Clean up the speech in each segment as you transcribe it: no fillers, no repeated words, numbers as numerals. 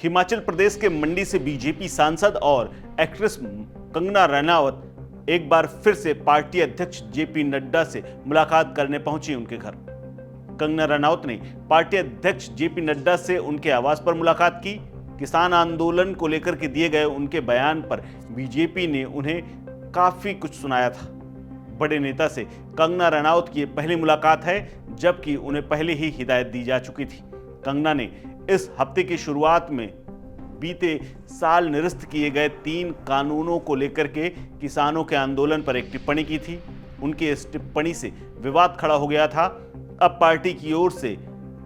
हिमाचल प्रदेश के मंडी से बीजेपी सांसद और एक्ट्रेस कंगना रनौत एक बार फिर से पार्टी अध्यक्ष जेपी नड्डा से मुलाकात करने पहुंची उनके घर। कंगना रनौत ने पार्टी अध्यक्ष जेपी नड्डा से उनके आवास पर मुलाकात की। किसान आंदोलन को लेकर के दिए गए उनके बयान पर बीजेपी ने उन्हें काफी कुछ सुनाया था। बड़े नेता से कंगना रनौत की पहली मुलाकात है, जबकि उन्हें पहले ही हिदायत दी जा चुकी थी। कंगना ने इस हफ्ते की शुरुआत में बीते साल निरस्त किए गए 3 कानूनों को लेकर के किसानों के आंदोलन पर एक टिप्पणी की थी। उनकी इस टिप्पणी से विवाद खड़ा हो गया था। अब पार्टी की ओर से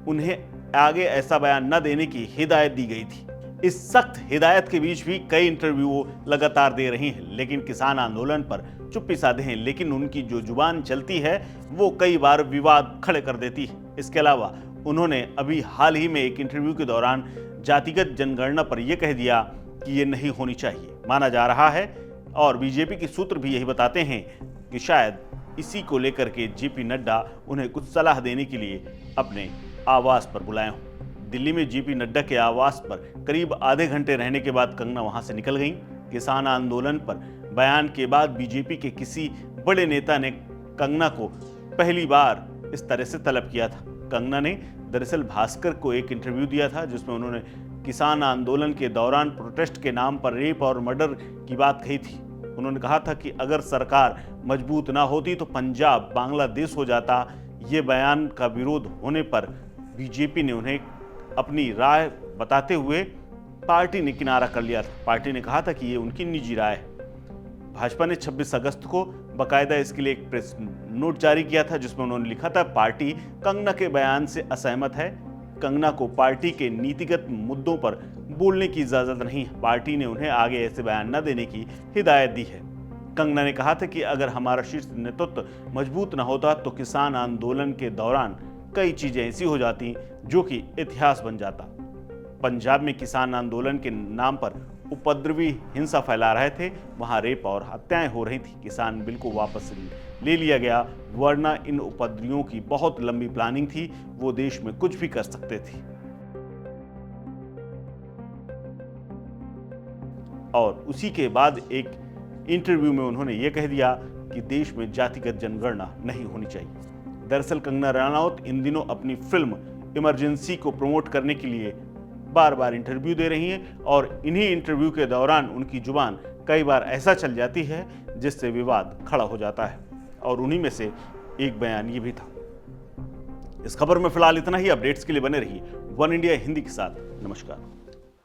उन्हें आगे ऐसा बयान न देने की हिदायत दी गई थी। इस सख्त हिदायत के बीच भी कई इंटरव्यू लगातार दे रही हैं, लेकिन किसान आंदोलन पर चुप्पी साधे हैं। लेकिन उनकी जो जुबान चलती है वो कई बार विवाद खड़े कर देती है। इसके अलावा उन्होंने अभी हाल ही में एक इंटरव्यू के दौरान जातिगत जनगणना पर यह कह दिया कि ये नहीं होनी चाहिए। माना जा रहा है और बीजेपी के सूत्र भी यही बताते हैं कि शायद इसी को लेकर के जेपी नड्डा उन्हें कुछ सलाह देने के लिए अपने आवास पर बुलाए हों। दिल्ली में जेपी नड्डा के आवास पर करीब आधे घंटे रहने के बाद कंगना वहां से निकल गईं। किसान आंदोलन पर बयान के बाद बीजेपी के किसी बड़े नेता ने कंगना को पहली बार इस तरह से तलब किया था। कंगना ने दरअसल भास्कर को एक इंटरव्यू दिया था, जिसमें उन्होंने किसान आंदोलन के दौरान प्रोटेस्ट के नाम पर रेप और मर्डर की बात कही थी। उन्होंने कहा था कि अगर सरकार मजबूत ना होती तो पंजाब बांग्लादेश हो जाता। ये बयान का विरोध होने पर बीजेपी ने उन्हें अपनी राय बताते हुए पार्टी ने किनारा कर लिया था। पार्टी ने कहा था कि ये उनकी निजी राय है। भाजपा ने 26 अगस्त को बाकायदा इसके लिए एक प्रेस नोट जारी किया था, जिसमें उन्होंने लिखा था पार्टी कंगना के बयान से असहमत है। कंगना को पार्टी के नीतिगत मुद्दों पर बोलने की इजाजत नहीं है। पार्टी ने उन्हें आगे ऐसे बयान न देने की हिदायत दी है। कंगना ने कहा था कि अगर हमारा शीर्ष नेतृत्व मजबूत न होता तो किसान आंदोलन के दौरान कई चीजें ऐसी हो जाती जो कि इतिहास बन जाता। पंजाब में किसान आंदोलन के नाम पर उपद्रवी हिंसा फैला रहे थे, वहां रेप और हत्याएं हो रही थी। किसान बिल को वापस ले लिया गया, वरना इन उपद्रवियों की बहुत लंबी प्लानिंग थी। वो देश में कुछ भी कर सकते थे। और उसी के बाद एक इंटरव्यू में उन्होंने ये कह दिया कि देश में जातिगत जनगणना नहीं होनी चाहिए। दरअसल कंगना रनौत इन दिनों अपनी फिल्म इमरजेंसी को प्रमोट करने के लिए बार बार इंटरव्यू दे रही हैं और इन्हीं इंटरव्यू के दौरान उनकी जुबान कई बार ऐसा चल जाती है जिससे विवाद खड़ा हो जाता है, और उन्हीं में से एक बयान ये भी था। इस खबर में फिलहाल इतना ही। अपडेट्स के लिए बने रहिए वन इंडिया हिंदी के साथ। नमस्कार।